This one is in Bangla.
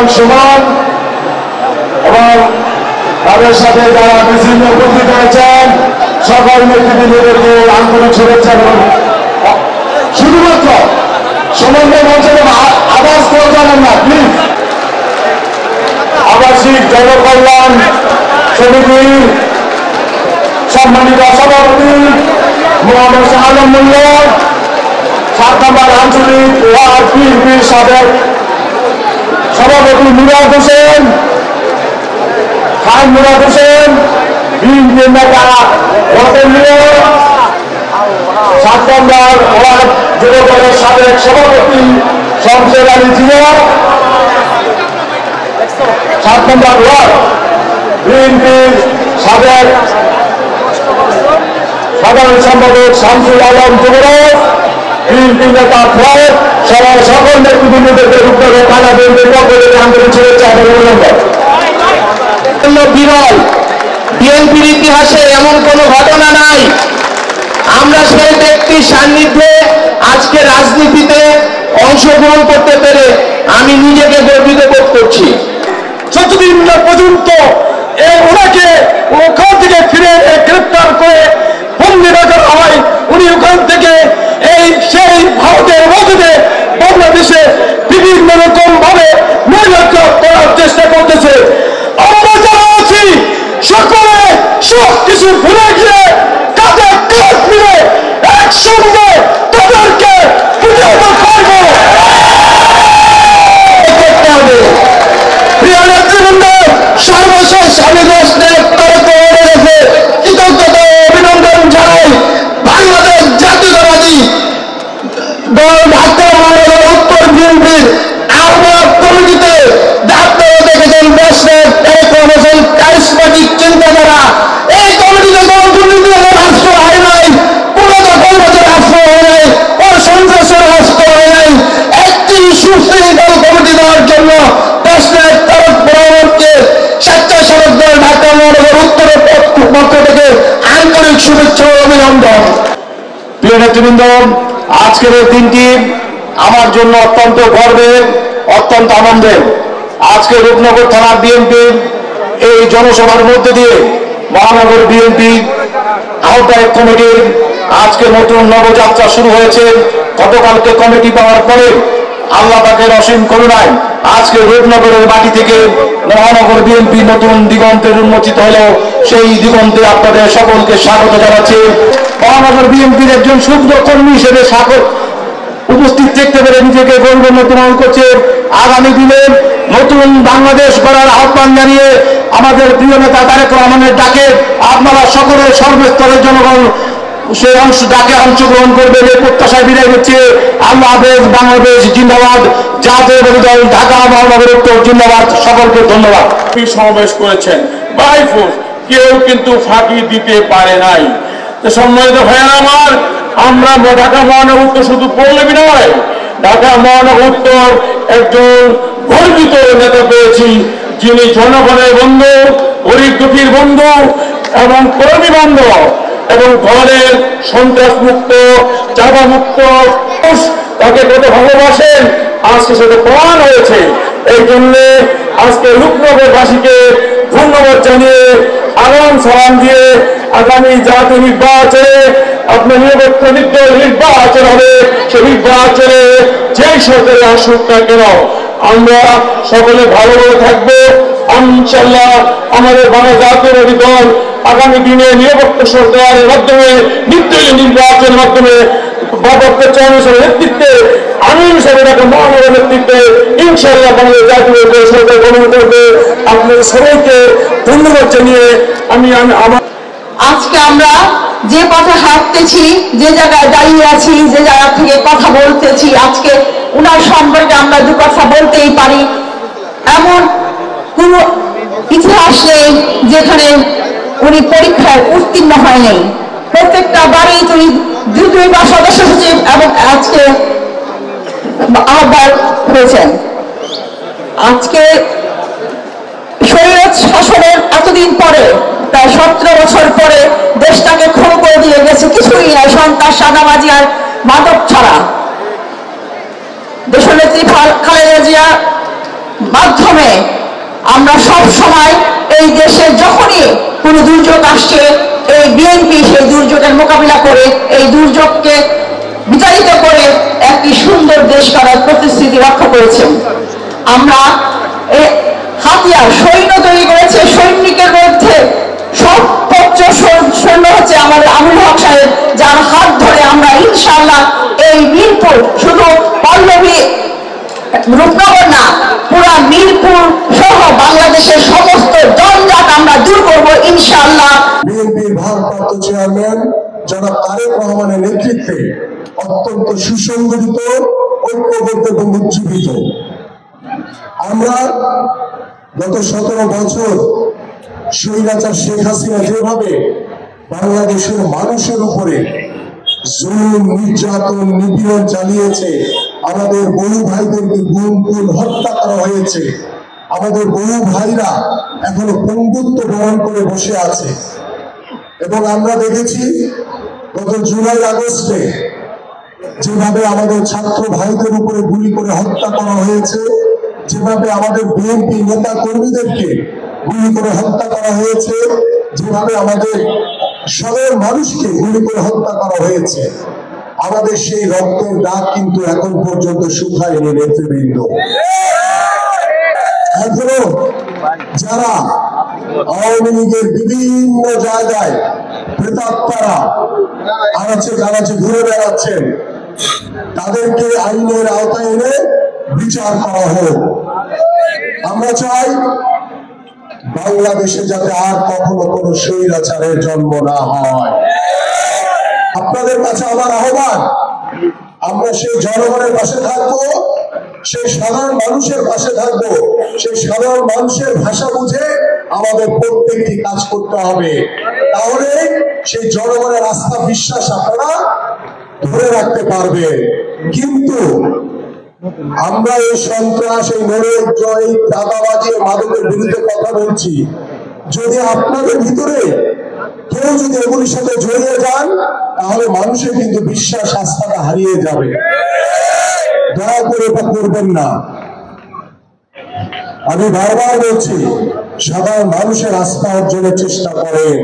সমান সমান এবং তাদের সাথে যারা বিভিন্ন উপস্থিত হয়েছেন সকল নেতৃবৃন্দদেরকে আন্তরিক শুভেচ্ছা এবং শুধুমাত্র সমন্বয় মঞ্চে আওয়াজ করে জানান না প্লিজ। আবাসিক জনকল্যাণ সমিতির সম্মানিত সভাপতি মোহাম্মদ শাহ আলম মোল্লা, 7 নম্বর আঞ্চলিক ওয়ার্ড বিএনপির সাবেক সভাপতি মুরাদ হোসেন খান, মুরাদ হোসেন বিএনপির নেতা রতন মিয়া, 7 নম্বর ওয়ার্ড যুবদলের সাবেক সভাপতি শমশের আলী জিয়া, 7 নম্বর ওয়ার্ড বিএনপির সাবেক সাধারণ সম্পাদক শামসুল আলম যুবরাজ, বিএনপি নেতা ফ্লাইট সহ সকল নেতৃবৃন্দদেরকে উদ্যোগে থানা বিএনপির পক্ষ থেকে আন্তরিক শুভেচ্ছা এবং অভিনন্দন। বিরল বিএনপির ইতিহাসে এমন কোনো ঘটনা নাই। আমরা সেই ব্যক্তির সান্নিধ্যে আজকে রাজনীতিতে অংশগ্রহণ করতে পেরে আমি নিজেকে গর্বিত বোধ করছি। যতদিন না পর্যন্ত ওনাকে ওখান থেকে ফিরে গ্রেপ্তার করে বন্দি রাখা হয়, উনি ওখান থেকে সেই ভারতের মধ্যে বাংলাদেশে বিভিন্ন রকম ভাবে নৈরাজ্য করার চেষ্টা করতেছে। আমরা যারা আছি সকলে সব কিছু ভুলে গিয়ে কাঁধে কাঁধ মিলে একসঙ্গে তাদেরকে প্রতিহত করবো। প্রিয় নেতৃবৃন্দ, সর্বশেষ আমি দেশের কৃতজ্ঞতা অভিনন্দন জানাই বাংলাদেশ জাতীয়তাবাদী দল ঢাকা মহানগর উত্তর বিএনপির আহ্বায়ক কমিটিতে ডাক্তার দেখেছেন দেশের কারিশমাটিক চিন্তাধারা। এই কমিটিতে কোন দুর্নীতি রাষ্ট্র হয় নাই, কোন দখলবাজের রাষ্ট্র হয় নাই, কোন সন্ত্রাসের রাষ্ট্র হয় নাই। একটি সুশৃঙ্খল কমিটি দেওয়ার জন্য দেশের তারক বরাবরকে স্বেচ্ছাসেবক দল ঢাকা মহানগর উত্তরের পক্ষ থেকে আন্তরিক শুভেচ্ছা ও অভিনন্দন। প্রিয় নেতৃবৃন্দ, আজকের এই দিনটি আমার জন্য অত্যন্ত গর্বের, অত্যন্ত আনন্দের। আজকে রূপনগর থানা বিএনপির এই জনসভার মধ্যে দিয়ে মহানগর বিএনপি আহ্বায়ক কমিটির আজকে নতুন নবযাত্রা শুরু হয়েছে। গতকালকে কমিটি পাওয়ার পরে আল্লাহ পাকের অসীম করুণায় আজকে রূপনগরের মাটি থেকে মহানগর বিএনপি নতুন দিগন্তের উন্মোচিত হলো। সেই দিগন্তে আপনাদের সকলকে স্বাগত জানাচ্ছি। মহানগর বিএনপির একজন শুদ্ধ কর্মী হিসেবে উপস্থিত দেখতে পেরে নিজেকে গৌরবান্বিত মনে করছে। আগামী দিনে নতুন বাংলাদেশ গড়ার আহ্বান জানিয়ে আমাদের প্রিয় নেতা তারেক রহমানের ডাকে আপনারা সকলের সর্বস্তরের জনগণ সেই ডাকে অংশগ্রহণ করবেন এই প্রত্যাশায় বিদায় হচ্ছে। আল্লাহ হাফেজ। বাংলাদেশ জিন্দাবাদ। জাতীয়তাবাদী দল ঢাকা মহানগর উত্তর জিন্দাবাদ। সকলকে ধন্যবাদ। সমাবেশ করেছেন বাই ফোর্স, কেউ কিন্তু ফাঁকি দিতে পারে নাই। সম্মানিত ভাইয়েরা আমার, আমরা ঢাকা মহানগর উত্তর শুধু পল্লবী নয়, ঢাকা মহানগর উত্তর একজন গর্বিত নেতা পেয়েছি, যিনি জনগণের বন্ধু, গরিব দুঃখীর বন্ধু এবং কর্মী বান্ধব এবং দলের সন্ত্রাস মুক্ত, চাঁদা মুক্ত, তাকে কত ভালোবাসেন আজকে সেটা প্রমাণ হয়েছে। এই জন্য আজকে রূপনগরবাসীকে ধন্যবাদ জানিয়ে আগাম সালাম দিয়ে আগামী জাতীয় নির্বাচনে আপনার নিরপেক্ষ নির্বাচন হবে। সেই নির্বাচনে যেই সরকারে আসুক না কেন আমরা সকলে ভালোভাবে থাকবো ইনশাআল্লাহ। আমাদের জাতীয়তাবাদী দল আগামী দিনে নিরপেক্ষ সরকারের মাধ্যমে নির্বাচনের মাধ্যমে নেতৃত্বে আমির হিসেবে ঢাকা মহানগর নেতৃত্বে ইনশাআল্লাহ বাংলাদেশ জাতীয় সরকার গঠন করবে। আপনাদের সবাইকে ধন্যবাদ জানিয়ে আমি আমার আজকে আমরা যে পথে হাঁটতেছি, যে জায়গায় দাঁড়িয়ে আছি, যে জায়গা থেকে কথা বলতেছি, আজকে উনার সম্পর্কে আমরা দু কথা বলতেই পারি। এমন কোন ইতিহাস নেই যেখানে উনি পরীক্ষায় উত্তীর্ণ হয়নি। প্রত্যেকটা বারেই তিনি দুইবার সদস্য সচিব এবং আজকে আহ্বায়ক হয়েছেন। আজকে শরীয়ত শাসনের এতদিন পরে, প্রায় 17 বছর পরে দেশটাকে খুন করে দিয়ে গেছে কিছুই নাই, সন্ত্রাস, সাদাবাজি আর মাদক ছাড়া। দেশনেত্রী খালেদা জিয়া মাধ্যমে আমরা সব সময় এই দেশে যখনই কোনো দুর্যোগ আসছে এই বিএনপি সেই দুর্যোগের মোকাবিলা করে এই দুর্যোগকে বিতাড়িত করে একটি সুন্দর দেশ করার প্রতিশ্রুতি রক্ষা করেছেন। আমরা হাতিয়ার সৈন্য তৈরি করেছে, সৈনিকের মধ্যে সর্বোচ্চ সৈন্য হচ্ছে আমাদের আবুল হক সাহেব, যার হাত ধরে আমরা ইনশাআল্লাহ এই মিরপুর শুধু পল্লবী রূপনগর না পুরা মিরপুর সহ বাংলাদেশের সমস্ত জঞ্জাট আমরা দূর করব ইনশাআল্লাহ। বিএনপির ভারপ্রাপ্ত চেয়ারম্যান জনাব তারেক রহমানের নেতৃত্বে অত্যন্ত সুসংগঠিত, ঐক্যবদ্ধ এবং উজ্জীবিত। আমরা গত 17 বছর স্বৈরাচার শেখ হাসিনা যেভাবে বাংলাদেশের মানুষের উপরে জুলুম, নির্যাতন, নিপীড়ন চালিয়েছে, আমাদের বহু ভাইদেরকে গুম খুন হত্যা করা হয়েছে, আমাদের বহু ভাইরা এখনো পঙ্গুত্ব বরণ করে বসে আছে। এবং আমরা দেখেছি গত জুলাই আগস্টে যেভাবে আমাদের ছাত্র ভাইদের উপরে গুলি করে হত্যা করা হয়েছে, যেভাবে আমাদের বিএনপি নেতা কর্মীদেরকে গুলি করে হত্যা করা হয়েছে, যেভাবে আমাদের সাধারণ মানুষকে গুলি করে হত্যা করা হয়েছে, আমাদের সেই রক্তের দাগ কিন্তু এখন পর্যন্ত শুকায়নি নেতৃবৃন্দ। এখনো যারা আওয়ামী লীগের বিভিন্ন জায়গায় প্রেতাত্মারা আনাচে কানাচে ঘুরে বেড়াচ্ছেন, তাদেরকে আইনের আওতায় এনে বিচার করা হোক। আমরা চাই বাংলাদেশে যাতে আর কখনো কোনো স্বৈরাচারের জন্ম না হয়। আপনাদের কাছে আমার আহ্বান, আমরা সেই জনগণের পাশে থাকবো, সেই সাধারণ মানুষের পাশে থাকবো, সেই সাধারণ মানুষের ভাষা বুঝে আমাদের প্রত্যেকটি কাজ করতে হবে। তাহলে সেই জনগণের আস্থা বিশ্বাস আপনারা ধরে রাখতে পারবে। কিন্তু আমরা এই সন্ত্রাস, এই নরক জয়, চাঁদাবাজি, মাদকের বিরুদ্ধে কথা বলছি, যদি আপনাদের ভিতরে কেউ যদি এগুলির সাথে জড়িয়ে যান, তাহলে মানুষের কিন্তু বিশ্বাস, আস্থাটা হারিয়ে যাবে। দয়া করে এটা করবেন না। আমি বারবার বলছি, সাধারণ মানুষের আস্থা অর্জনের চেষ্টা করেন।